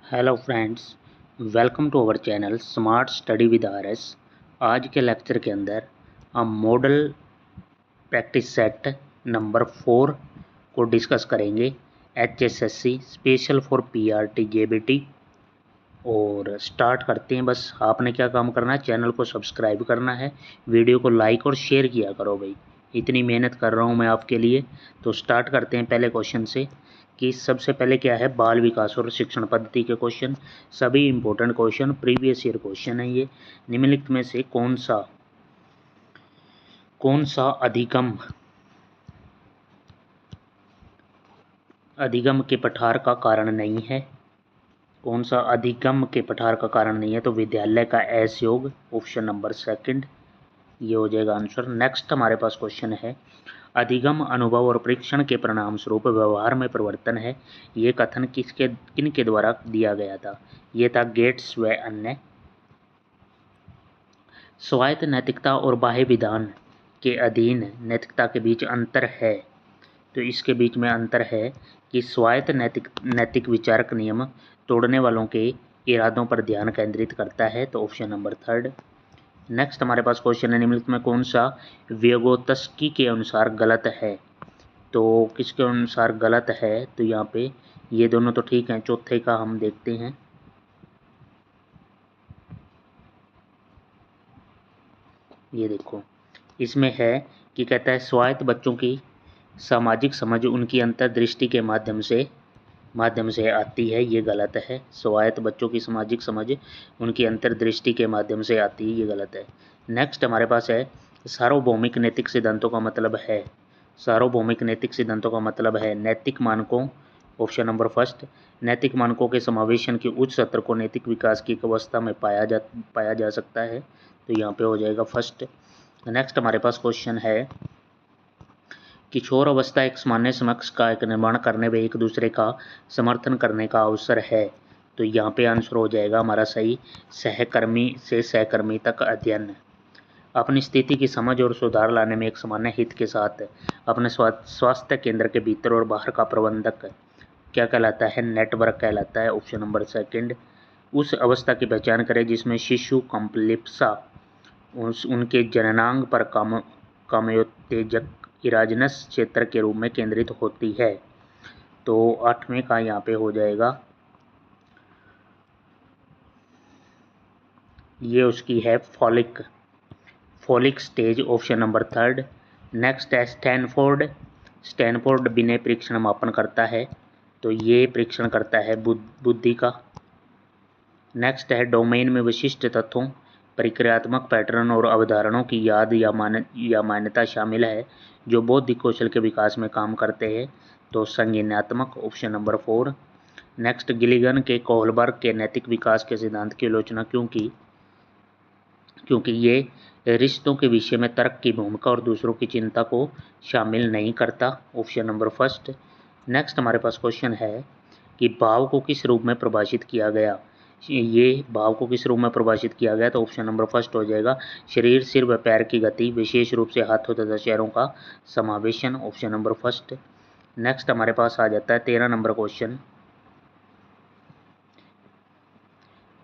Hello friends, welcome to our channel smart study with RS. आज के lecture के अंदर हम मॉडल प्रैक्टिस सेट नंबर 4 को डिस्कस करेंगे। HSSC special for PRT JBT. और स्टार्ट करते हैं। बस आपने क्या काम करना है, चैनल को सब्सक्राइब करना है, वीडियो को लाइक और शेयर किया करो भाई, इतनी मेहनत कर रहा हूँ मैं आपके लिए। तो स्टार्ट करते हैं पहले क्वेश्चन से कि सबसे पहले क्या है, बाल विकास और शिक्षण पद्धति के क्वेश्चन। सभी important question, previous year question है ये। निम्नलिखित में से कौन सा अधिगम के पठार का कारण नहीं है? कौन सा अधिगम के पठार का कारण नहीं है? तो विद्यालय का एस योग, ऑप्शन नंबर सेकंड, ये हो जाएगा आंसर। नेक्स्ट हमारे पास क्वेश्चन है, अधिगम अनुभव और परीक्षण के परिणाम स्वरूप व्यवहार में परिवर्तन है, ये कथन किनके द्वारा दिया गया था? ये था गेट्स व अन्य। स्वायत्त नैतिकता और बाह्य विधान के अधीन नैतिकता के बीच अंतर है। तो इसके बीच में अंतर है कि स्वायत्त नैतिक विचारक नियम तोड़ने वालों के इरादों पर ध्यान केंद्रित करता है। तो ऑप्शन नंबर थर्ड। नेक्स्ट हमारे पास क्वेश्चन है, निम्नलिखित में कौन सा व्यगोत्स्की के अनुसार गलत है? तो किसके अनुसार गलत है? तो यहाँ पे ये दोनों तो ठीक हैं, चौथे का हम देखते हैं। ये देखो, इसमें है कि कहता है स्वायत्त बच्चों की सामाजिक समझ उनकी अंतर्दृष्टि के माध्यम से आती है, ये गलत है। स्वायत्त बच्चों की सामाजिक समझ उनकी अंतर्दृष्टि के माध्यम से आती है, ये गलत है। नेक्स्ट हमारे पास है, सार्वभौमिक नैतिक सिद्धांतों का मतलब है, सार्वभौमिक नैतिक सिद्धांतों का मतलब है नैतिक मानकों, ऑप्शन नंबर फर्स्ट। नैतिक मानकों के समावेशन के उच्च सत्र को नैतिक विकास की एक अवस्था में पाया जा सकता है। तो यहाँ पे हो जाएगा फर्स्ट। नेक्स्ट हमारे पास क्वेश्चन है, किशोर अवस्था एक सामान्य समक्ष का एक निर्माण करने व एक दूसरे का समर्थन करने का अवसर है। तो यहाँ पे आंसर हो जाएगा हमारा सही, सहकर्मी से सहकर्मी तक अध्ययन। अपनी स्थिति की समझ और सुधार लाने में एक सामान्य हित के साथ अपने स्वास्थ्य केंद्र के भीतर और बाहर का प्रबंधक क्या कहलाता है? नेटवर्क कहलाता है, ऑप्शन नंबर सेकंड। उस अवस्था की पहचान करें जिसमें शिशु कंपलिप्सा उनके जननांग पर कामोत्तेजक इराजनस क्षेत्र के रूप में केंद्रित होती है। तो 8वें का यहाँ पे हो जाएगा, ये उसकी है folic stage, option number third. Next है स्टैनफोर्ड विनय परीक्षण मापन करता है, तो ये परीक्षण करता है बुद्धि का। नेक्स्ट है, डोमेन में विशिष्ट तत्वों, प्रक्रियात्मक पैटर्न और अवधारणाओं की याद या मान्यता शामिल है जो बौद्धिक कौशल के विकास में काम करते हैं। तो संज्ञानात्मक, ऑप्शन नंबर 4। नेक्स्ट, गिलिगन के कोहलबर्ग के नैतिक विकास के सिद्धांत की आलोचना क्योंकि ये रिश्तों के विषय में तर्क की भूमिका और दूसरों की चिंता को शामिल नहीं करता, ऑप्शन नंबर फर्स्ट। नेक्स्ट हमारे पास क्वेश्चन है कि भाव को किस रूप में परिभाषित किया गया? ये भाव को किस रूप में परिभाषित किया गया? तो ऑप्शन नंबर फर्स्ट हो जाएगा, शरीर, सिर व पैर की गति, विशेष रूप से हाथों तथा चेहरों का समावेशन, ऑप्शन नंबर फर्स्ट। नेक्स्ट हमारे पास आ जाता है 13 नंबर क्वेश्चन,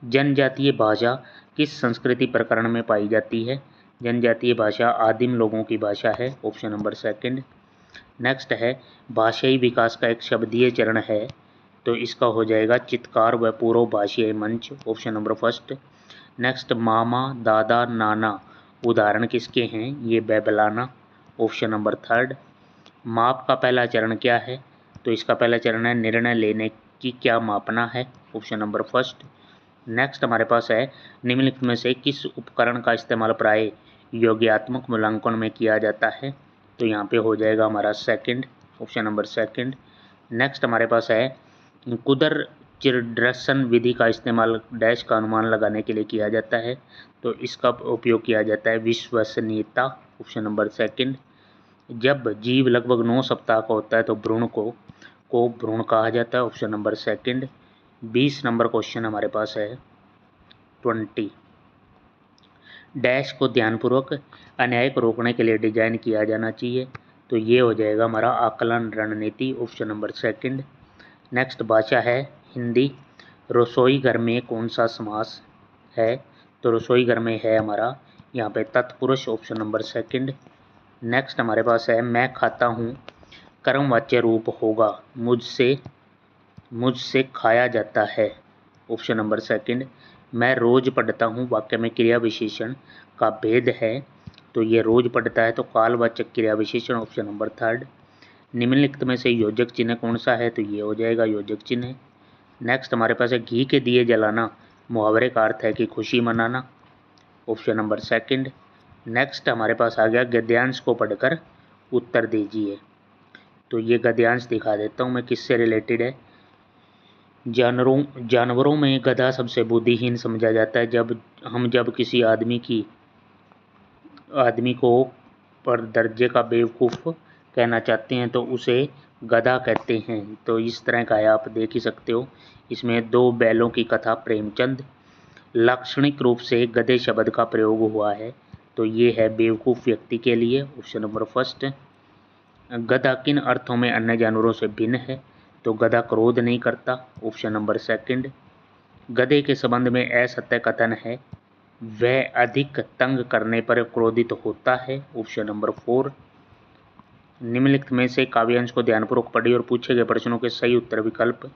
जनजातीय भाषा किस संस्कृति प्रकरण में पाई जाती है? जनजातीय भाषा आदिम लोगों की भाषा है, ऑप्शन नंबर सेकंड। नेक्स्ट है, भाषाई विकास का एक शब्दीय चरण है, तो इसका हो जाएगा चित्कार व पूर्व भाषीय मंच, ऑप्शन नंबर फर्स्ट। नेक्स्ट, मामा, दादा, नाना उदाहरण किसके हैं? ये बैबलाना, ऑप्शन नंबर थर्ड। माप का पहला चरण क्या है? तो इसका पहला चरण है निर्णय लेने की क्या मापना है, ऑप्शन नंबर फर्स्ट। नेक्स्ट हमारे पास है, निम्नलिखित में से किस उपकरण का इस्तेमाल प्राय योग्यात्मक मूल्यांकन में किया जाता है? तो यहाँ पे हो जाएगा हमारा second, option number second. Next हमारे पास है, कुदर चिरड्रसन विधि का इस्तेमाल डैश का अनुमान लगाने के लिए किया जाता है, तो इसका उपयोग किया जाता है विश्वसनीयता, ऑप्शन नंबर सेकंड। जब जीव लगभग 9 सप्ताह का होता है तो भ्रूण को भ्रूण कहा जाता है, option number second. 20 number question हमारे पास है 20, डैश को ध्यानपूर्वक अन्याय को रोकने के लिए डिजाइन किया जाना चाहिए, तो ये हो जाएगा हमारा आकलन रणनीति, ऑप्शन नंबर सेकंड। नेक्स्ट भाषा है हिंदी, रसोई घर में कौन सा समास है? तो रसोई घर में है हमारा यहाँ पे तत्पुरुष, ऑप्शन नंबर सेकंड। नेक्स्ट हमारे पास है मैं खाता हूँ, कर्मवाच्य रूप होगा मुझसे खाया जाता है, ऑप्शन नंबर सेकंड। मैं रोज पढ़ता हूँ, वाक्य में क्रिया विशेषण का भेद है, तो ये रोज पढ़ता है तो कालवाचक क्रिया विशेषण, ऑप्शन नंबर थर्ड। निम्नलिखित में से योजक चिन्ह कौन सा है? तो ये हो जाएगा योजक चिन्ह। नेक्स्ट हमारे पास है घी के दिए जलाना मुहावरे का अर्थ है कि खुशी मनाना, ऑप्शन नंबर सेकंड। नेक्स्ट हमारे पास आ गया गद्यांश को पढ़कर उत्तर दीजिए। तो ये गद्यांश दिखा देता हूँ मैं किससे रिलेटेड है। जानवरों में गधा सबसे बुद्धिहीन समझा जाता है। जब किसी आदमी को पर दर्जे का बेवकूफ़ कहना चाहते हैं तो उसे गधा कहते हैं। तो इस तरह का है, आप देख ही सकते हो। इसमें दो बैलों की कथा प्रेमचंद, लाक्षणिक रूप से गधे शब्द का प्रयोग हुआ है, तो ये है बेवकूफ़ व्यक्ति के लिए, ऑप्शन नंबर फर्स्ट। गधा किन अर्थों में अन्य जानवरों से भिन्न है? तो गधा क्रोध नहीं करता, ऑप्शन नंबर सेकंड। गधे के संबंध में असत्य कथन है, वह अधिक तंग करने पर क्रोधित होता है, ऑप्शन नंबर 4। निम्नलिखित में से काव्यांश को ध्यानपूर्वक पढ़िए और पूछे गए प्रश्नों के सही उत्तर विकल्प।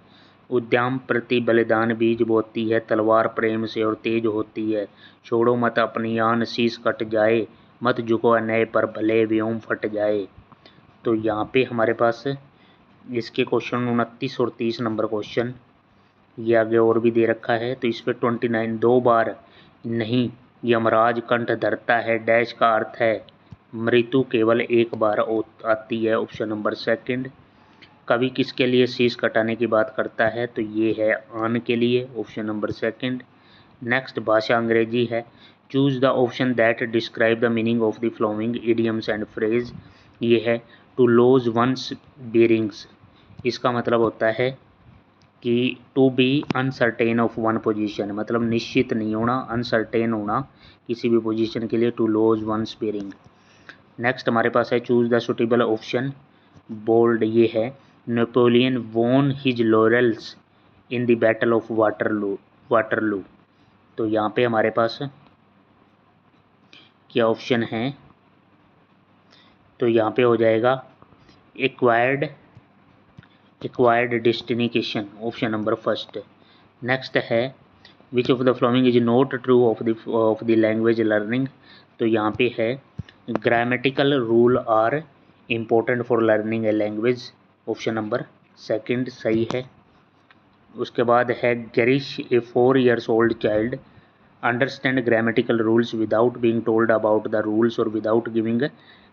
उद्यम प्रति बलिदान बीज बोती है, तलवार प्रेम से और तेज होती है, छोड़ो मत अपनी आन शीश कट जाए, मत झुको अन्याय पर भले व्योम फट जाए। तो यहाँ पे हमारे पास इसके क्वेश्चन 29 और 30 नंबर क्वेश्चन ये आगे और भी दे रखा है। तो इस पर 29 दो बार नहीं यमराज कंठ धरता है डैश का अर्थ है मृत्यु केवल एक बार आती है, ऑप्शन नंबर सेकंड। कवि किसके लिए शीश कटाने की बात करता है? तो ये है आन के लिए, ऑप्शन नंबर सेकंड। नेक्स्ट भाषा अंग्रेजी है। Choose the option that describe the meaning of the flowing idioms and phrase. ये है टू लूज वंस बेरिंग्स, इसका मतलब होता है कि to be uncertain of one position, मतलब निश्चित नहीं होना, अनसर्टेन होना किसी भी पोजीशन के लिए, to lose one's bearing. Next हमारे पास है choose the suitable option, bold ये है Napoleon won his laurels in the battle of Waterloo. तो यहाँ पे हमारे पास क्या ऑप्शन है? तो यहाँ पे हो जाएगा acquired destination, option number first. Next है which of the following is not true of the language learning. तो यहाँ पे है grammatical rule are important for learning a language, option number second सही है। उसके बाद है गेरिश a 4 years old child understand grammatical rules without being told about the rules और without giving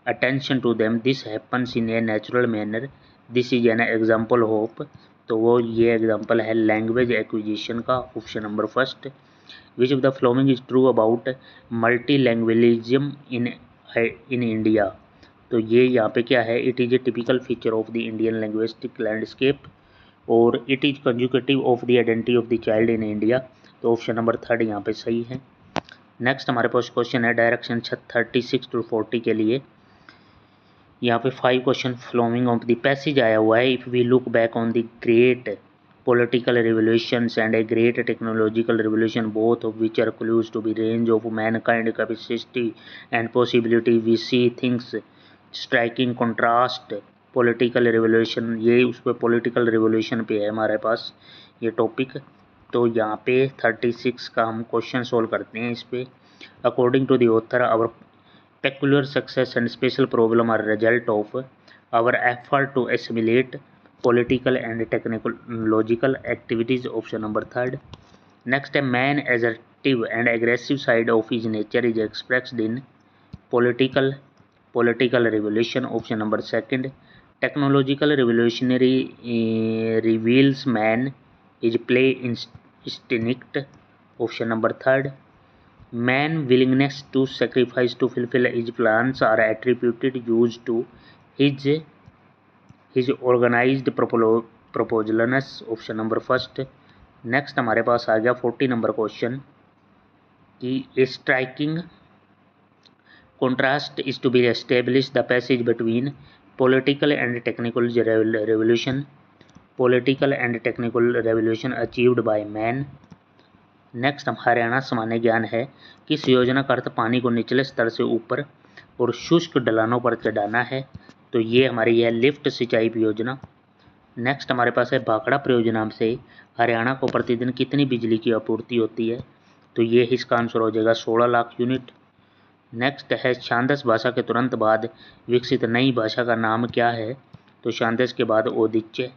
attention to them, this happens in a natural manner, this is an example of. तो वो ये एग्जाम्पल है लैंग्वेज एक्विजिशन का, option number first. Which of the following is true about multilingualism in India. तो ये यहाँ पे क्या है? It is a typical feature of the Indian linguistic landscape और it is conjunctive of the identity of the child in India. तो option number third यहाँ पे सही है। नेक्स्ट हमारे पास क्वेश्चन है डायरेक्शन 36 to 40 के लिए। यहाँ पे 5 question flowing of the passage आया हुआ है। If we look back on the great political revolutions and a great technological revolution, both of which are clues to the range of mankind capacity and possibility, we see things striking contrast political revolution। ये उस पर political revolution पे है हमारे पास ये topic. तो यहाँ पे 36 का हम क्वेश्चन सोल्व करते हैं इस पे। According to the author our peculiar success and special problem are result of our effort to assimilate political and technological activities, option number third। Next, a man assertive and aggressive side of his nature is expressed in political revolution, option number second। Technological revolutionary reveals man is play instinct, option number third। Man willingness to sacrifice to fulfill his plans are attributed used to his organized proposalness, option number first. Next हमारे पास आ गया 40 number question कि striking contrast is to be established the passage between political and technical revolution political and technical revolution achieved by man. Next Haryana सामान्य ज्ञान है। किस योजना का अर्थ पानी को निचले स्तर से ऊपर और शुष्क ढलानों पर चढ़ाना है, तो ये हमारी है लिफ्ट सिंचाई योजना। नेक्स्ट हमारे पास है भाखड़ा परियोजना से हरियाणा को प्रतिदिन कितनी बिजली की आपूर्ति होती है, तो ये इसका आंसर हो जाएगा 16 लाख यूनिट। नेक्स्ट है छांदस भाषा के तुरंत बाद विकसित नई भाषा का नाम क्या है, तो छांदस के बाद ओदिच्चे।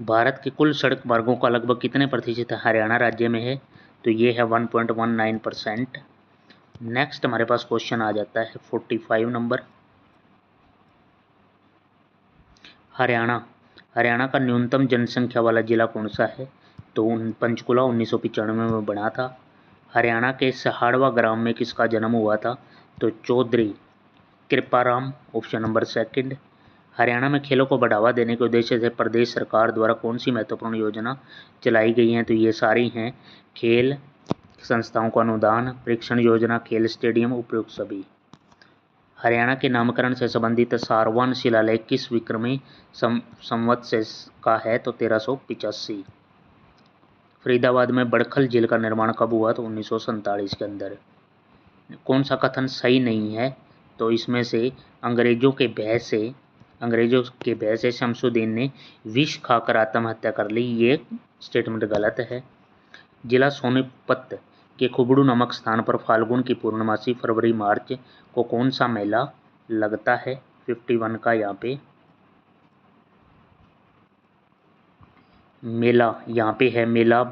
भारत के कुल सड़क मार्गों का लगभग कितने प्रतिशत हरियाणा राज्य में है, तो ये है 1.19%। नेक्स्ट हमारे पास क्वेश्चन आ जाता है 45 नंबर। हरियाणा का न्यूनतम जनसंख्या वाला जिला कौन सा है, तो पंचकुला 1995 में बना था। हरियाणा के सहाड़वा ग्राम में किसका जन्म हुआ था, तो Chaudhary Kriparam, option number second. Haryana में खेलों को बढ़ावा देने के उद्देश्य से प्रदेश सरकार द्वारा कौन सी महत्वपूर्ण योजना चलाई गई हैं, तो ये सारी हैं खेल संस्थाओं को अनुदान, परीक्षण योजना, खेल स्टेडियम, उपयुक्त सभी। हरियाणा के नामकरण से संबंधित सारवान शिलालेख किस विक्रमी संवत से का है, तो 1385। फरीदाबाद में बड़खल झील का निर्माण कब हुआ, तो 1947 के अंदर। कौन सा कथन सही नहीं है, तो इसमें से अंग्रेजों के भय से शमसुद्दीन ने विष खाकर आत्महत्या कर ली, ये स्टेटमेंट गलत है। जिला सोनीपत के खुबड़ू नामक स्थान पर फाल्गुन की पूर्णमासी फरवरी मार्च को कौन सा मेला लगता है, 51 का यहाँ पे मेला, यहाँ पे है मेला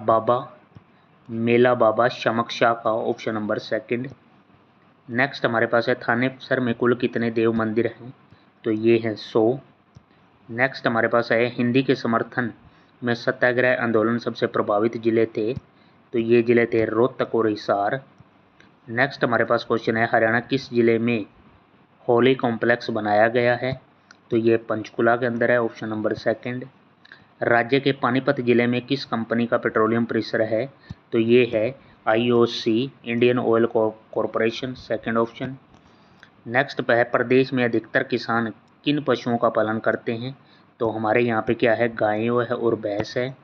बाबा शमकशाह का, ऑप्शन नंबर सेकंड। नेक्स्ट हमारे पास है थानेसर में कुल कितने देव मंदिर हैं, तो ये हैं 100। नेक्स्ट हमारे पास है हिंदी के समर्थन में सत्याग्रह आंदोलन सबसे प्रभावित जिले थे, तो ये जिले थे रोहतक और हिसार। नेक्स्ट हमारे पास क्वेश्चन है हरियाणा किस जिले में होली कॉम्प्लेक्स बनाया गया है, तो ये पंचकुला के अंदर है, ऑप्शन नंबर सेकंड। राज्य के पानीपत जिले में किस कंपनी का पेट्रोलियम परिसर है, तो ये है IOC Indian oil corporation, second option. Next है प्रदेश में अधिकतर किसान किन पशुओं का पालन करते हैं, तो हमारे यहाँ पे क्या है गाय है और भैंस है।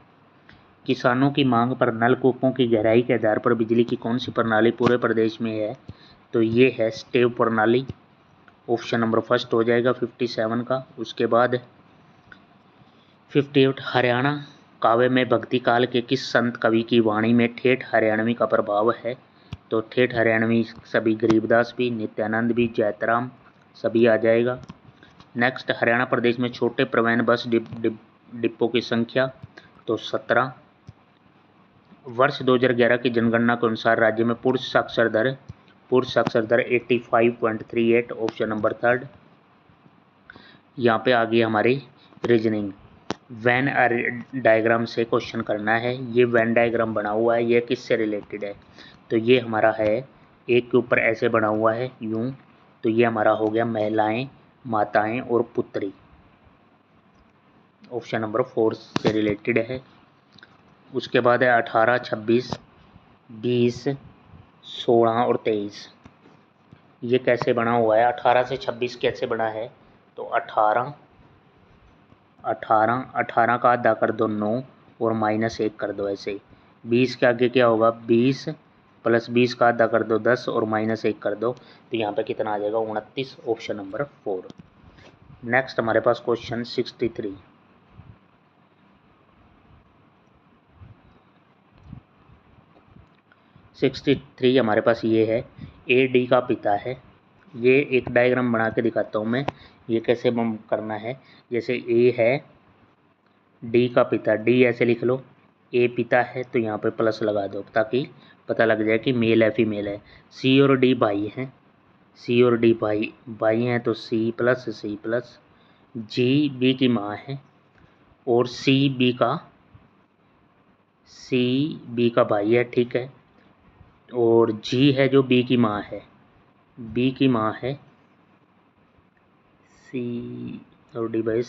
किसानों की मांग पर नलकूपों की गहराई के आधार पर बिजली की कौन सी प्रणाली पूरे प्रदेश में है, तो ये है स्टेव प्रणाली, ऑप्शन नंबर फर्स्ट हो जाएगा 57 का। उसके बाद 58 हरियाणा काव्य में भक्ति काल के किस संत कवि की वाणी में ठेठ हरियाणवी का प्रभाव है, तो ठेठ हरियाणवी सभी गरीबदास भी, नित्यानंद भी, जैतराम सभी आ जाएगा। नेक्स्ट हरियाणा प्रदेश में छोटे परिवहन बस डिपो की संख्या, तो 17। वर्ष 2011 की जनगणना के अनुसार राज्य में पुरुष साक्षर दर 85.38, ऑप्शन नंबर थर्ड। यहाँ पे आ गई हमारी रीजनिंग। वैन डायग्राम से क्वेश्चन करना है। ये वैन डायग्राम बना हुआ है, ये किससे रिलेटेड है, तो ये हमारा है एक के ऊपर ऐसे बना हुआ है यूं, तो ये हमारा हो गया महिलाएं, माताएं और पुत्री, ऑप्शन नंबर 4 से रिलेटेड है। उसके बाद है 18, 26, 20, 16 और 23। ये कैसे बना हुआ है, 18 से 26 कैसे बना है, तो 18 का आधा कर दो 9 और -1 कर दो ऐसे। 20 के आगे क्या होगा 20 + 20 का आधा कर दो 10 और -1 कर दो, तो यहाँ पे कितना आ जाएगा 29, ऑप्शन नंबर 4। नेक्स्ट हमारे पास क्वेश्चन 63। हमारे पास ये है AD का पिता है। ये एक डायग्राम बना के दिखाता हूँ मैं, ये कैसे करना है। जैसे A है, D का पिता, D ऐसे लिख लो, A पिता है तो यहाँ पे प्लस लगा दो ताकि पता लग जाए कि मेल है फीमेल है। C और D भाई हैं, C और D भाई हैं तो C प्लस G B की माँ है और C B का भाई है, ठीक है। और G है जो B की माँ है, B की माँ है, C और D भाई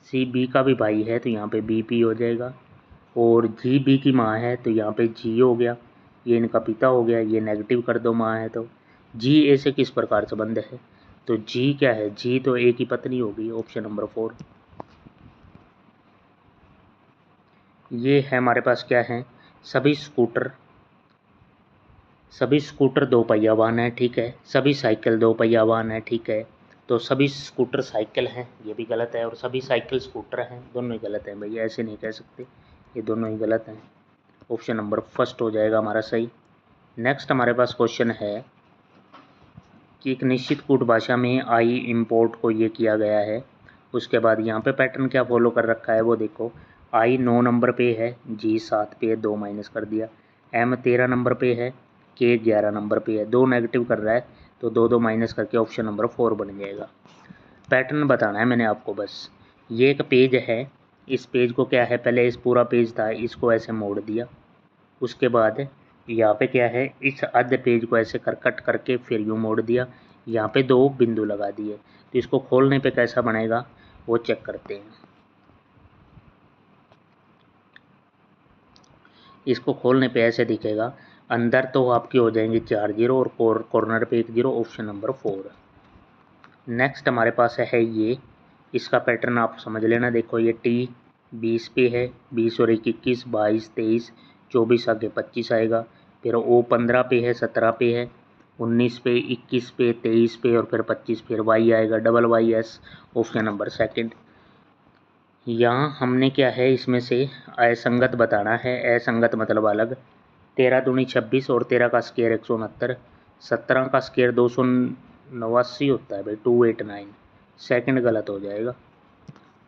C B का भी भाई है तो यहाँ पे BP हो जाएगा। और G B की माँ है तो यहाँ पे G हो गया, ये इनका पिता हो गया, ये नेगेटिव कर दो माँ है तो। G A से किस प्रकार संबंध है, तो G क्या है, G तो A की पत्नी होगी, ऑप्शन नंबर 4। ये है हमारे पास क्या है, सभी स्कूटर दो पहिया वाहन है, ठीक है। सभी साइकिल दो पहिया वाहन है, ठीक है। तो सभी स्कूटर साइकिल हैं, ये भी गलत है, और सभी साइकिल स्कूटर हैं, दोनों ही गलत हैं भैया, ऐसे नहीं कह सकते, ये दोनों ही गलत हैं। ऑप्शन नंबर फर्स्ट हो जाएगा हमारा सही। नेक्स्ट हमारे पास क्वेश्चन है कि एक निश्चित कूट भाषा में आई इम्पोर्ट को ये किया गया है, उसके बाद यहाँ पे पैटर्न क्या फॉलो कर रखा है वो देखो। आई 9 नंबर पे है, जी 7 पे है, 2 माइनस कर दिया। एम 13 नंबर पे है, के 11 नंबर पे है, 2 नेगेटिव कर रहा है तो 2 माइनस करके ऑप्शन नंबर 4 बन जाएगा। पैटर्न बताना है मैंने आपको बस। ये एक पेज है, इस पेज को क्या है, पहले इस पूरा पेज था, इसको ऐसे मोड़ दिया, उसके बाद यहाँ पे क्या है, इस आधे पेज को ऐसे कट करके फिर यूँ मोड़ दिया, यहाँ पे 2 बिंदु लगा दिए। तो इसको खोलने पे कैसा बनेगा वो चेक करते हैं। इसको खोलने पे ऐसे दिखेगा, अंदर तो आपकी हो जाएंगे 4 जीरो और कॉर्नर पे 1 जीरो, ऑप्शन नंबर 4। नेक्स्ट हमारे पास है ये, इसका पैटर्न आप समझ लेना, देखो ये टी 20 पे है, 20 और 1 21, 22 23 24 आगे 25 आएगा, फिर ओ 15 पे है, 17 पे है, 19 पे, 21 पे, 23 पे और फिर 25, फिर वाई आएगा, double y s, option number second. यहाँ हमने क्या है, इसमें से असंगत बताना है, असंगत मतलब अलग। 13 दूनी 26 और 13 का स्केयर 169, 17 का स्केयर 289 होता है भाई, 289, सेकंड गलत हो जाएगा।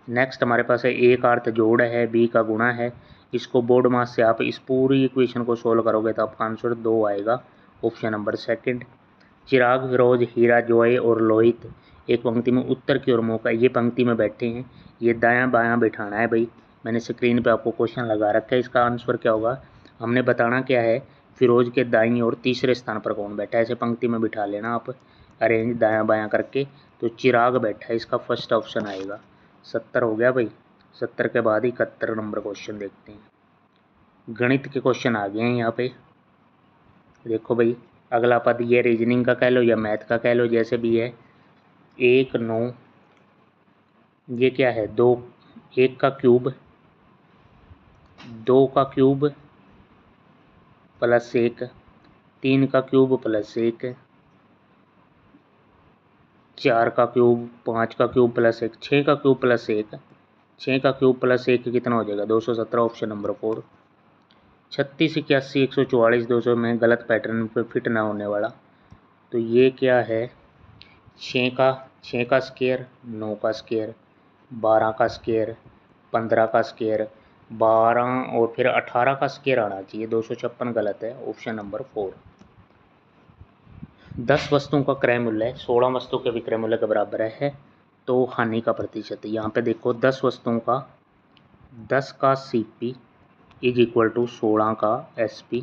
नेक्स्ट हमारे पास है ए का अर्थ जोड़ है, बी का गुणा है, इसको बोर्ड मास से आप इस पूरी इक्वेशन को सोल्व करोगे तो आपका आंसर 2 आएगा, ऑप्शन नंबर सेकंड। चिराग, फिरोज, हीरा, जॉय और लोहित एक पंक्ति में उत्तर की ओर मौका, ये पंक्ति में बैठे हैं, ये दायां बायां बिठाना है भाई। मैंने स्क्रीन पे आपको क्वेश्चन लगा रखा है, इसका आंसर क्या होगा, हमने बताना क्या है, फिरोज के दाईं ओर तीसरे स्थान पर कौन बैठा है, ऐसे पंक्ति में बिठा लेना आप, अरेंज दायां बायां करके। तो चिराग बैठा है, इसका फर्स्ट ऑप्शन आएगा। 70 हो गया भाई, 70 के बाद 71 नंबर क्वेश्चन देखते हैं। गणित के क्वेश्चन आ गए हैं यहाँ पे, देखो भाई। अगला पद ये रीजनिंग का कह लो या मैथ का कह लो, जैसे भी है। 1 9, ये क्या है, 2, 1 का क्यूब, 2 का क्यूब प्लस 1, 3 का क्यूब प्लस 1, 4 का क्यूब, 5 का क्यूब प्लस 1, 6 का क्यूब प्लस 1, 6 का क्यूब प्लस 1 कितना हो जाएगा, 217, ऑप्शन नंबर 4। 36 81 144 200 में गलत पैटर्न पे फिट ना होने वाला, तो ये क्या है, 6 का स्केयर, 9 का स्केयर, 12 का स्केयर, 15 का स्केयर, 12 और फिर 18 का स्केयर आना चाहिए, 256 गलत है, ऑप्शन नंबर 4। 10 वस्तुओं का क्रय मूल्य 16 वस्तु के विक्रय मूल्य के बराबर है, तो हानि का प्रतिशत, यहाँ पे देखो 10 वस्तुओं का, 10 का CP इज इक्वल टू 16 का SP,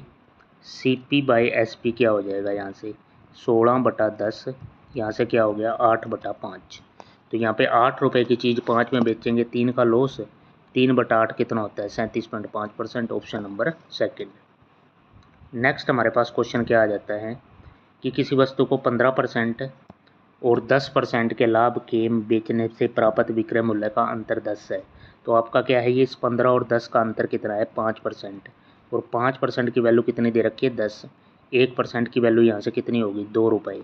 CP बाई SP क्या हो जाएगा, यहाँ से 16/10, यहाँ से क्या हो गया 8/5। तो यहाँ पे 8 रुपये की चीज़ 5 में बेचेंगे, 3 का लॉस, 3/8 कितना होता है, 37.5%, ऑप्शन नंबर सेकंड। नेक्स्ट हमारे पास क्वेश्चन क्या आ जाता है कि किसी वस्तु को 15% और 10% के लाभ के बेचने से प्राप्त विक्रय मूल्य का अंतर 10 है। तो आपका क्या है, ये इस 15 और 10 का अंतर कितना है, 5%, और 5% की वैल्यू कितनी दे रखी है, 10। 1% की वैल्यू यहाँ से कितनी होगी, 2 रुपये।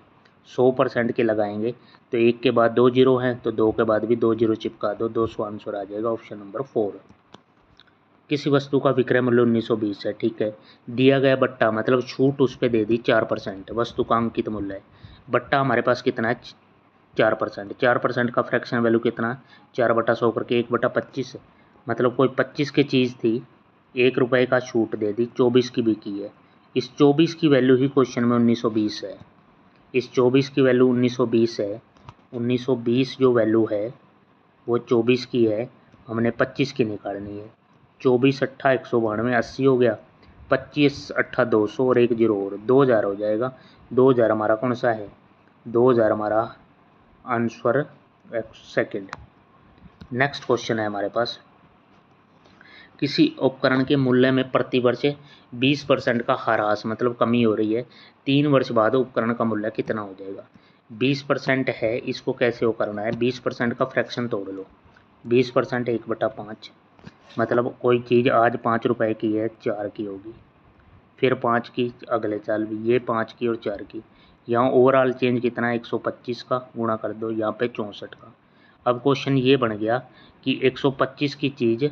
100% के लगाएंगे तो 1 के बाद 2 जीरो हैं, तो 2 के बाद भी 2 जीरो चिपका दो, 200 आंसर आ जाएगा, ऑप्शन नंबर 4। किसी वस्तु का विक्रय मूल्य 1920 है, ठीक है। दिया गया बट्टा, मतलब छूट उस पर दे दी 4%, वस्तु का अंकित मूल्य है। बट्टा हमारे पास कितना है, 4%, 4% का फ्रैक्शन वैल्यू कितना, 4/100 करके 1/25, मतलब कोई 25 की चीज़ थी, 1 रुपये का छूट दे दी, 24 की बिकी है। इस 24 की वैल्यू ही क्वेश्चन में 1920 है, इस 24 की वैल्यू 1920 है। 1920 जो वैल्यू है वो 24 की है, हमने 25 की निकालनी है। 24 अट्ठा 192, 80 हो गया, 25 अट्ठा 200 और 1 जीरो और 2000 हो जाएगा। 2000 हमारा कौन सा है, 2000 हमारा आंसर सेकंड। नेक्स्ट क्वेश्चन है हमारे पास, किसी उपकरण के मूल्य में प्रतिवर्ष 20% का ह्रास, मतलब कमी हो रही है, 3 वर्ष बाद उपकरण का मूल्य कितना हो जाएगा। 20% है, इसको कैसे वो करना है, 20% का फ्रैक्शन तोड़ लो, 20% 1/5, मतलब कोई चीज़ आज 5 रुपए की है, 4 की होगी, फिर 5 की अगले साल भी, ये 5 की और 4 की। यहाँ ओवरऑल चेंज कितना है, 125 का गुणा कर दो यहाँ पे 64 का। अब क्वेश्चन ये बन गया कि 125 की चीज़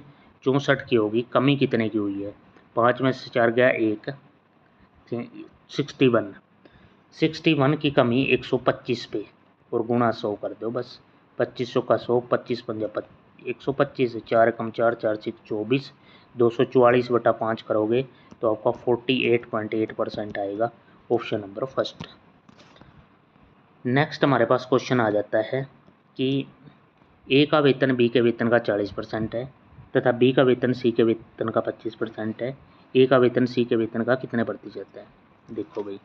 64 की होगी, कमी कितने की हुई है। 5 में से 4 गया 1, 61, 61 की कमी 125 पे और गुणा 100 कर दो बस। 2500 का 100, 25 पंजा 125, 4 कम 4, 4 6 24, 244/5 करोगे तो आपका 48.8% आएगा, ऑप्शन नंबर फर्स्ट। नेक्स्ट हमारे पास क्वेश्चन आ जाता है कि ए का वेतन बी के वेतन का 40% है तथा बी का वेतन सी के वेतन का 25% है। ए का वेतन सी के वेतन का कितने प्रतिशत है। देखो भाई,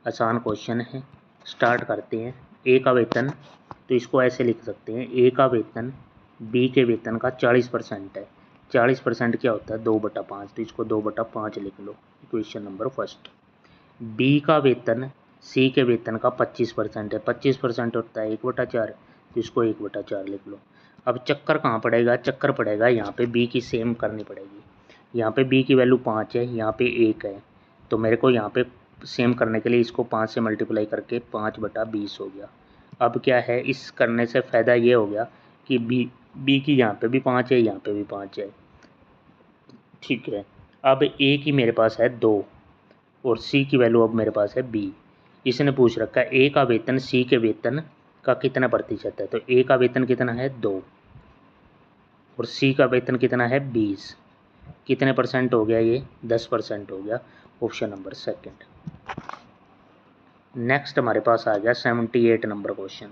आसान क्वेश्चन है, स्टार्ट करते हैं। ए का वेतन, तो इसको ऐसे लिख सकते हैं, ए का वेतन बी के वेतन का 40% है। 40% क्या होता है, 2/5, तो इसको 2/5 लिख लो, इक्वेशन नंबर फर्स्ट। बी का वेतन सी के वेतन का 25% है, 25% होता है 1/4, तो इसको 1/4 लिख लो। अब चक्कर कहाँ पड़ेगा, चक्कर पड़ेगा यहाँ पे बी की सेम करनी पड़ेगी। यहाँ पे बी की वैल्यू 5 है, यहाँ पे 1 है, तो मेरे को यहाँ पे सेम करने के लिए इसको 5 से मल्टीप्लाई करके 5/20 हो गया। अब क्या है, इस करने से फ़ायदा ये हो गया कि बी की यहाँ पे भी 5 है, यहाँ पे भी 5 है, ठीक है। अब ए की मेरे पास है 2 और सी की वैल्यू अब मेरे पास है बी। इसने पूछ रखा है ए का वेतन सी के वेतन का कितना प्रतिशत है, तो ए का वेतन कितना है 2 और सी का वेतन कितना है 20, कितने परसेंट हो गया ये, 10% हो गया, ऑप्शन नंबर सेकंड। नेक्स्ट हमारे पास आ गया 78 नंबर क्वेश्चन।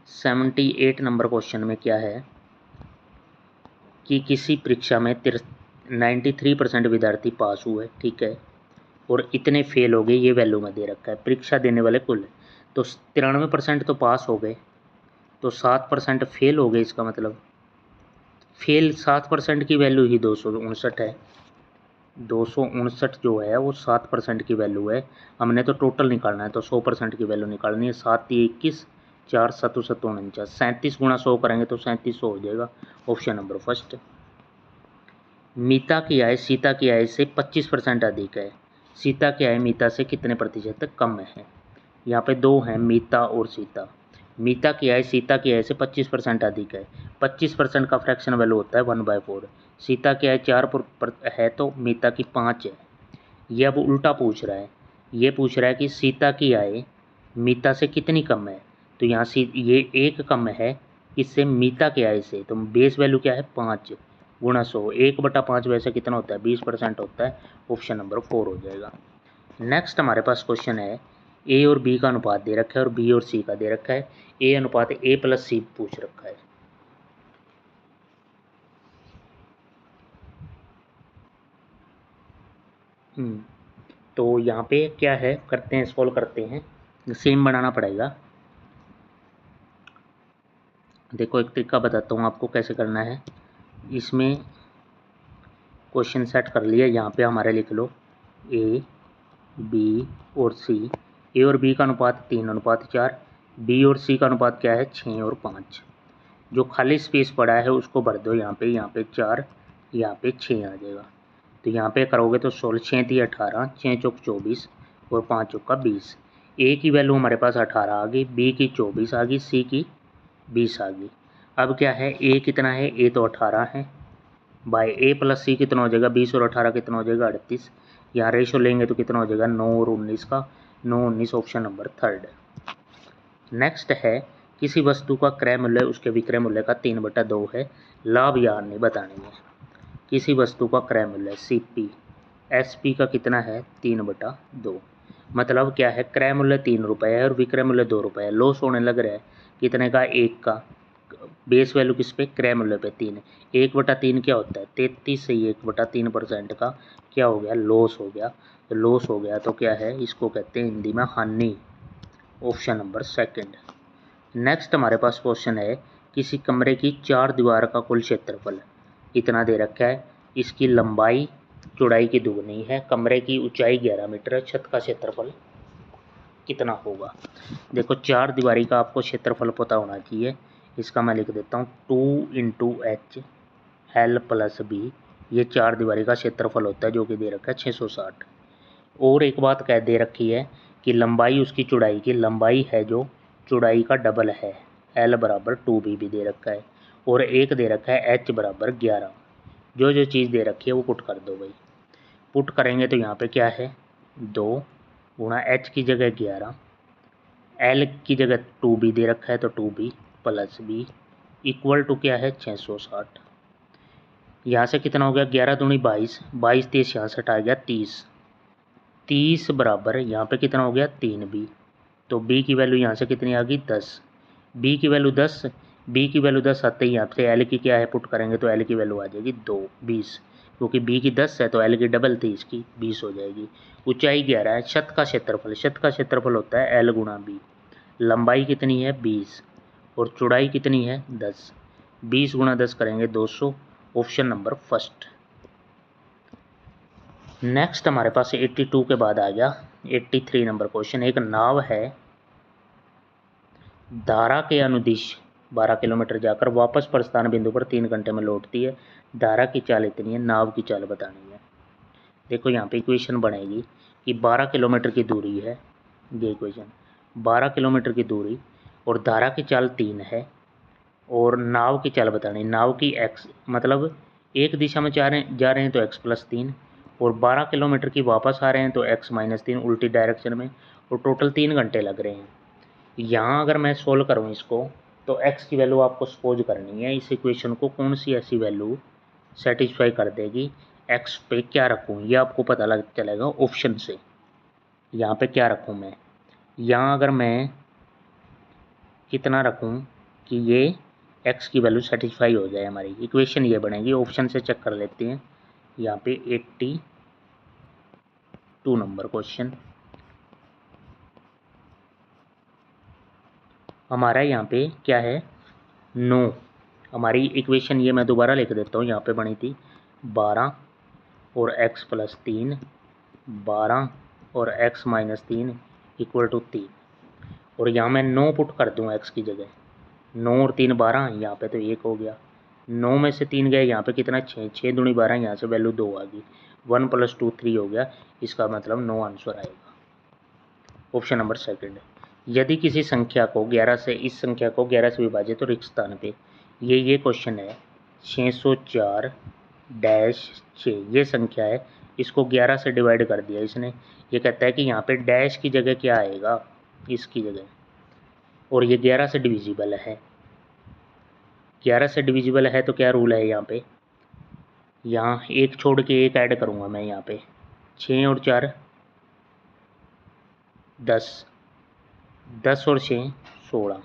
78 नंबर क्वेश्चन में क्या है कि किसी परीक्षा में 93% विद्यार्थी पास हुए, ठीक है, और इतने फेल हो गए, ये वैल्यू में दे रखा है। परीक्षा देने वाले कुल तो 93% तो पास हो गए, तो 7% फेल हो गए। इसका मतलब फेल 7% की वैल्यू ही 259 है। 259 जो है वो 7% की वैल्यू है। हमने तो टोटल निकालना है, तो 100% की वैल्यू निकालनी है। 7 21, 4 7 7 49, 37 गुणा 100 करेंगे तो 3700 हो जाएगा, ऑप्शन नंबर फर्स्ट। मीता की आय सीता की आय से 25% अधिक है। सीता की आय मीता से कितने प्रतिशत तक कम है। यहाँ पे दो हैं, मीता और सीता। मीता की आय सीता की आय से 25% अधिक है। 25% का फ्रैक्शन वैल्यू होता है 1/4। सीता की आय 4 है तो मीता की 5 है। ये अब उल्टा पूछ रहा है, ये पूछ रहा है कि सीता की आय मीता से कितनी कम है। तो यहाँ ये 1 कम है इससे, मीता की आय से, तो बेस वैल्यू क्या है 5 गुणा 100, 1/5 वैसे कितना होता है 20% होता है, ऑप्शन नंबर 4 हो जाएगा। नेक्स्ट हमारे पास क्वेश्चन है, ए और बी का अनुपात दे रखा है और बी और सी का दे रखा है। ए अनुपात ए प्लस सी पूछ रखा है। तो यहाँ पे क्या है, करते हैं, सॉल्व करते हैं, सेम बनाना पड़ेगा। देखो एक तरीका बताता हूँ आपको कैसे करना है। इसमें क्वेश्चन सेट कर लिया, यहाँ पे हमारे लिख लो ए बी और सी। ए और बी का अनुपात 3:4, बी और सी का अनुपात क्या है 6 और 5। जो खाली स्पेस पड़ा है उसको भर दो, यहाँ पे 4, यहाँ पे 6 आ जाएगा। तो यहाँ पे करोगे तो 16, 6 × 18, 6 चौक 24 और 5 चौका 20। ए की वैल्यू हमारे पास 18 आ गई, बी की 24 आ गई, सी की 20 आ गई। अब क्या है, ए कितना है, ए तो 18 है, बाय ए प्लस सी कितना हो जाएगा 20 और 18 कितना हो जाएगा 38। यहाँ रेशो लेंगे तो कितना हो जाएगा 9 और 19 का, 9 19, ऑप्शन नंबर थर्ड। नेक्स्ट है, किसी वस्तु का क्रय मूल्य उसके विक्रय मूल्य का 3/2 है, लाभ या हानि बतानी है। किसी वस्तु का क्रय मूल्य CP SP का कितना है 3/2। मतलब क्या है, क्रय मूल्य 3 रुपये है और विक्रय मूल्य 2 रुपये है। लॉस होने लग रहा है कितने का, 1 का। बेस वैल्यू किस पे, क्रय मूल्य पे 3। 1/3 क्या होता है 33 से 1/3% का क्या हो गया, लॉस हो गया। तो लॉस हो गया तो क्या है, इसको कहते हैं हिंदी में हानि, ऑप्शन नंबर सेकंड। नेक्स्ट हमारे पास क्वेश्चन है, किसी कमरे की 4 दीवार का कुल क्षेत्रफल इतना दे रखा है, इसकी लंबाई चौड़ाई की दुगनी है, कमरे की ऊंचाई 11 मीटर है, छत का क्षेत्रफल कितना होगा। देखो 4 दीवारी का आपको क्षेत्रफल पता होना चाहिए। इसका मैं लिख देता हूँ 2 × H L प्लस बी, ये चार दीवारी का क्षेत्रफल होता है जो कि दे रखा है 660। और एक बात कह दे रखी है कि लंबाई उसकी चौड़ाई की लंबाई है जो चौड़ाई का डबल है, L बराबर 2b भी दे रखा है, और एक दे रखा है H बराबर 11। जो जो चीज़ दे रखी है वो पुट कर दो भाई। पुट करेंगे तो यहाँ पे क्या है 2 गुणा H की जगह 11, L की जगह 2b दे रखा है तो 2b plus b equal to क्या है 660। यहाँ से कितना हो गया 11 दूनी 22, 22 30 66 आ गया 30, 30 बराबर यहाँ पे कितना हो गया 3b, तो b की वैल्यू यहाँ से कितनी आ गई 10, b की वैल्यू 10, b की वैल्यू 10 आते ही यहाँ से l की क्या है पुट करेंगे तो l की वैल्यू आ जाएगी 2 20, क्योंकि b की 10 है तो l की डबल थी इसकी 20 हो जाएगी। ऊंचाई 11 है, छत का क्षेत्रफल होता है l गुणा b, लंबाई कितनी है 20 और चौड़ाई कितनी है 10, 20 गुणा 10 करेंगे 200, ऑप्शन नंबर फर्स्ट। नेक्स्ट हमारे पास 82 के बाद आ गया 83 नंबर क्वेश्चन। एक नाव है, धारा के अनुदिश 12 किलोमीटर जाकर वापस प्रस्थान बिंदु पर 3 घंटे में लौटती है। धारा की चाल इतनी है, नाव की चाल बतानी है। देखो यहाँ पे इक्वेशन बनेगी कि 12 किलोमीटर की दूरी है, ये इक्वेशन 12 किलोमीटर की दूरी और धारा की चाल 3 है और नाव की चाल बतानी। नाव की x मतलब एक दिशा में जा रहे हैं तो x प्लस 3 और 12 किलोमीटर की वापस आ रहे हैं तो x माइनस 3 उल्टी डायरेक्शन में, और टोटल 3 घंटे लग रहे हैं। यहाँ अगर मैं सोल्व करूँ इसको तो x की वैल्यू आपको सपोज करनी है, इस इक्वेशन को कौन सी ऐसी वैल्यू सेटिस्फाई कर देगी, x पे क्या रखूँ ये आपको पता लग चलेगा ऑप्शन से। यहाँ पे क्या रखूँ मैं, यहाँ अगर मैं कितना रखूँ कि ये x की वैल्यू सेटिस्फाई हो जाए, हमारी इक्वेशन ये बनेगी। ऑप्शन से चेक कर लेते हैं। यहाँ पे 82 नंबर क्वेश्चन हमारा यहाँ पे क्या है 9। हमारी इक्वेशन ये मैं दोबारा लिख देता हूँ, यहाँ पे बनी थी 12 और x प्लस 3, 12 और x माइनस 3 इक्वल टू 3, और यहाँ मैं 9 पुट कर दूँ x की जगह, 9 और 3 12, यहाँ पे तो 1 हो गया, 9 में से 3 गए, यहाँ पे कितना 6, 6 दूनी 12, यहाँ से वैल्यू 2 आ गई, 1 + 2 3 हो गया। इसका मतलब 9 आंसर आएगा, ऑप्शन नंबर सेकंड। यदि किसी संख्या को 11 से इस संख्या को 11 से विभाजित तो रिक्त स्थान पे, ये क्वेश्चन है 604-6, ये संख्या है, इसको 11 से डिवाइड कर दिया इसने। ये कहता है कि यहाँ पे डैश की जगह क्या आएगा, इसकी जगह, और ये 11 से डिविजिबल है। 11 से डिविजिबल है तो क्या रूल है यहाँ पे, यहाँ एक छोड़ के एक ऐड करूँगा मैं, यहाँ पे 6 और 4 10, 10 और 6 16,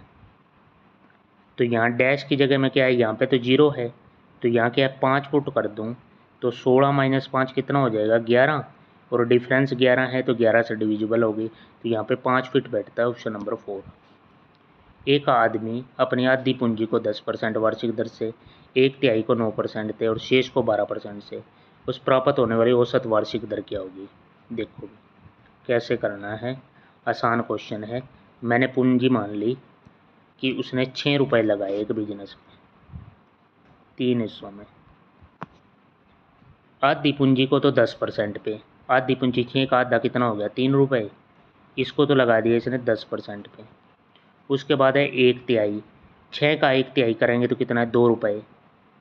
तो यहाँ डैश की जगह में क्या है, यहाँ पे तो 0 है, तो यहाँ क्या है 5 पुट कर दूँ तो 16 - 5 कितना हो जाएगा 11, और डिफरेंस 11 है तो 11 से डिविजिबल होगी, तो यहाँ पे 5 फिट बैठता है, ऑप्शन नंबर 4। एक आदमी अपनी आधी पूंजी को 10% वार्षिक दर से, 1/3 को 9% से और शेष को 12% से, उस प्राप्त होने वाली औसत वार्षिक दर क्या होगी। देखो कैसे करना है, आसान क्वेश्चन है। मैंने पूंजी मान ली कि उसने 6 रुपये लगाए एक बिजनेस में 3 हिस्सों में, आधी पूंजी को तो 10% पे, आधी पूंजी 6 का आधा कितना हो गया 3 रुपये, इसको तो लगा दिया इसने 10% पे। उसके बाद है 1/3, 6 का 1/3 करेंगे तो कितना है 2 रुपये,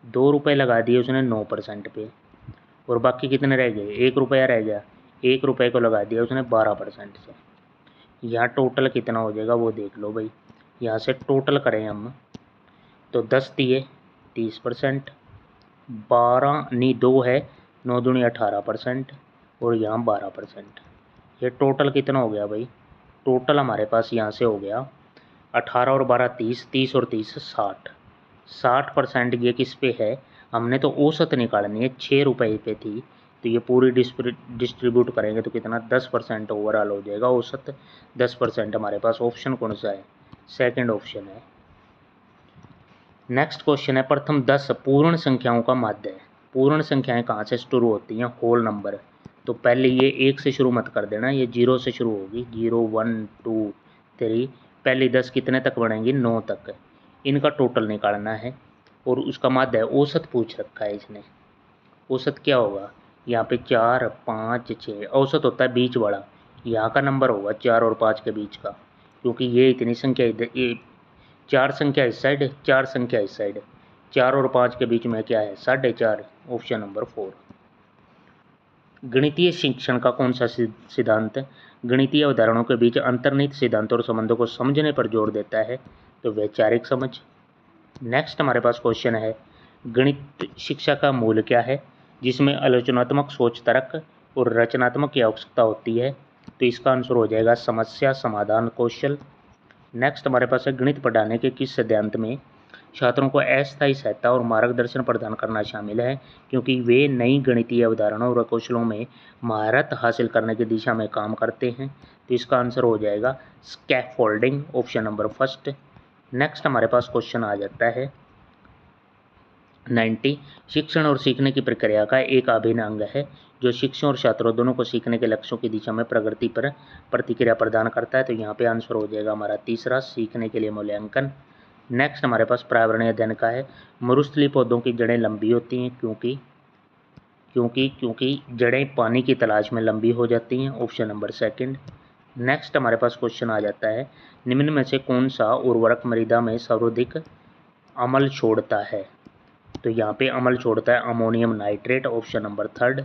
2 रुपये लगा दिए उसने 9% पे, और बाकी कितने रह गए 1 रुपया रह गया, 1 रुपये को लगा दिया उसने 12% से। यहाँ टोटल कितना हो जाएगा वो देख लो भाई, यहाँ से टोटल करें हम तो 10 दिए 30%, 12 नहीं 2 है, 9 दूनी 18% और यहाँ 12%। ये टोटल कितना हो गया भाई, टोटल हमारे पास यहाँ से हो गया 18 और 12 30, 30 और 30 60, 60% ये किस पे है, हमने तो औसत निकालनी है, 6 रुपये पे थी, तो ये पूरी डिस्ट्रीब्यूट करेंगे तो कितना 10% ओवरऑल हो जाएगा, औसत 10% हमारे पास। ऑप्शन कौन सा है, सेकंड ऑप्शन है। नेक्स्ट क्वेश्चन है, प्रथम 10 पूर्ण संख्याओं का माध्य है। पूर्ण संख्याएं कहाँ से शुरू होती हैं, होल नंबर, तो पहले ये 1 से शुरू मत कर देना, ये 0 से शुरू होगी, 0 1 2 3, पहली 10 कितने तक बढ़ेंगी 9 तक, इनका टोटल निकालना है। और उसका माध्य है औसत पूछ रखा है इसने। औसत क्या होगा, यहाँ पे 4, 5, 6 औसत होता है बीच वाला, यहाँ का नंबर होगा 4 और 5 के बीच का, क्योंकि ये इतनी संख्या इधर, ये 4 संख्या इस साइड है, 4 संख्या इस साइड है, 4 और 5 के बीच में क्या है 4.5, ऑप्शन नंबर 4। गणितीय शिक्षण का कौन सा सिद्धांत गणितीय उदाहरणों के बीच अंतर्निहित सिद्धांतों और संबंधों को समझने पर जोर देता है, तो वैचारिक समझ। नेक्स्ट हमारे पास क्वेश्चन है, गणित शिक्षा का मूल क्या है, जिसमें आलोचनात्मक सोच, तर्क और रचनात्मक की आवश्यकता होती है, तो इसका आंसर हो जाएगा समस्या समाधान कौशल। नेक्स्ट हमारे पास है, गणित पढ़ाने के किस सिद्धांत में छात्रों को अस्थायी सहायता और मार्गदर्शन प्रदान करना शामिल है, क्योंकि वे नई गणितीय अवधारणाओं और कौशलों में महारत हासिल करने की दिशा में काम करते हैं, तो इसका आंसर हो जाएगा स्कैफोल्डिंग, ऑप्शन नंबर 1। नेक्स्ट हमारे पास क्वेश्चन आ जाता है 90, शिक्षण और सीखने की प्रक्रिया का एक अभिन्न अंग है जो शिक्षकों और छात्रों दोनों को सीखने के लक्ष्यों की दिशा में प्रगति पर प्रतिक्रिया प्रदान करता है, तो यहाँ पे आंसर हो जाएगा हमारा तीसरा, सीखने के लिए मूल्यांकन। नेक्स्ट हमारे पास पर्यावरणीय अध्ययन का है, मरुस्थलीय पौधों की जड़ें लंबी होती हैं क्योंकि जड़ें पानी की तलाश में लंबी हो जाती हैं, ऑप्शन नंबर 2। नेक्स्ट हमारे पास क्वेश्चन आ जाता है, निम्न में से कौन सा उर्वरक मृदा में सर्वाधिक अम्ल छोड़ता है, तो यहाँ पे अम्ल छोड़ता है ammonium nitrate, option number 3।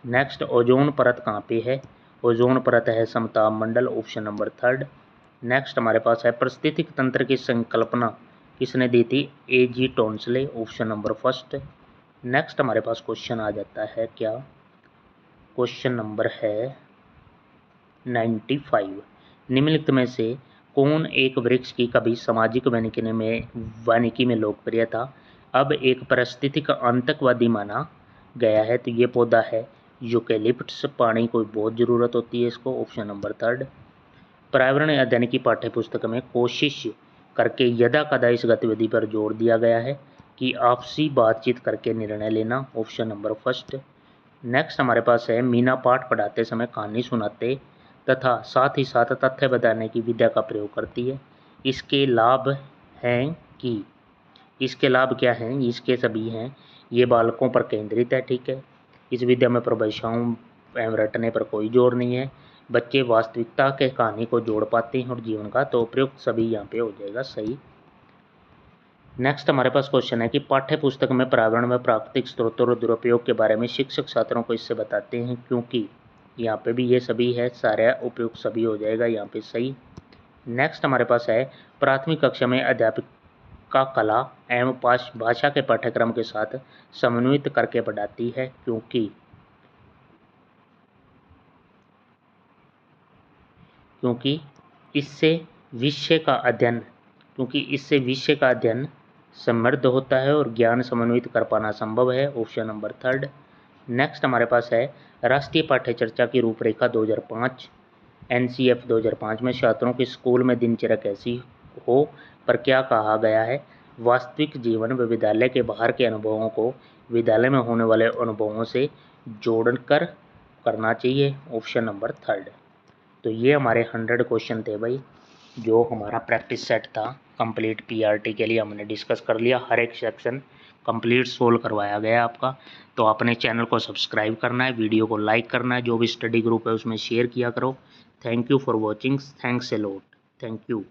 Next, ozone परत कहाँ पे है, ओजोन परत है समताप मंडल, ऑप्शन नंबर 3। नेक्स्ट हमारे पास है, पारिस्थितिक तंत्र की संकल्पना किसने दी थी, A.G. टोंसले, option number 1। नेक्स्ट हमारे पास क्वेश्चन आ जाता है क्या, क्वेश्चन नंबर है 95, निम्नलिखित में से कौन एक वृक्ष की कभी सामाजिक वानिकी में लोकप्रिय था, अब एक पारिस्थितिक आतंकवादी माना गया है, तो ये पौधा है यूकेलिप्टस, पानी को बहुत ज़रूरत होती है इसको, ऑप्शन नंबर 3। पर्यावरण अध्ययन की पाठ्यपुस्तक में कोशिश करके यदा कदा इस गतिविधि पर जोर दिया गया है कि आपसी बातचीत करके निर्णय लेना, ऑप्शन नंबर 1। नेक्स्ट हमारे पास है, मीना पाठ पढ़ाते समय कहानी सुनाते तथा साथ ही साथ तथ्य बताने की विद्या का प्रयोग करती है, इसके लाभ क्या हैं, इसके सभी हैं, ये बालकों पर केंद्रित है, ठीक है, इस विद्या में परिभाषाओं एवं रटने पर कोई जोर नहीं है, बच्चे वास्तविकता के कहानी को जोड़ पाते हैं और जीवन का, तो उपयुक्त सभी यहाँ पे हो जाएगा सही। नेक्स्ट हमारे पास क्वेश्चन है कि पाठ्य पुस्तक में पर्यावरण में प्राकृतिक स्रोतों और दुरुपयोग के बारे में शिक्षक छात्रों को इससे बताते हैं, क्योंकि यहाँ पे भी ये सभी है, सारे उपयुक्त सभी हो जाएगा यहाँ पे सही। नेक्स्ट हमारे पास है, प्राथमिक कक्षा में अध्यापिका कला एवं भाषा के पाठ्यक्रम के साथ समन्वित करके पढ़ाती है, क्योंकि इससे विषय का अध्ययन समृद्ध होता है और ज्ञान समन्वित कर पाना संभव है, ऑप्शन नंबर 3। नेक्स्ट हमारे पास है, राष्ट्रीय पाठ्य चर्चा की रूपरेखा 2005 NCF 2005 में छात्रों की स्कूल में दिनचर्या कैसी हो पर क्या कहा गया है, वास्तविक जीवन व विद्यालय के बाहर के अनुभवों को विद्यालय में होने वाले अनुभवों से जोड़कर करना चाहिए, ऑप्शन नंबर 3। तो ये हमारे 100 क्वेश्चन थे भाई, जो हमारा प्रैक्टिस सेट था कंप्लीट PRT के लिए हमने डिस्कस कर लिया, हर एक सेक्शन कंप्लीट सोल्व करवाया गया आपका। तो अपने चैनल को सब्सक्राइब करना है, वीडियो को लाइक करना है, जो भी स्टडी ग्रुप है उसमें शेयर किया करो। Thank you for watching, thanks a lot, thank you.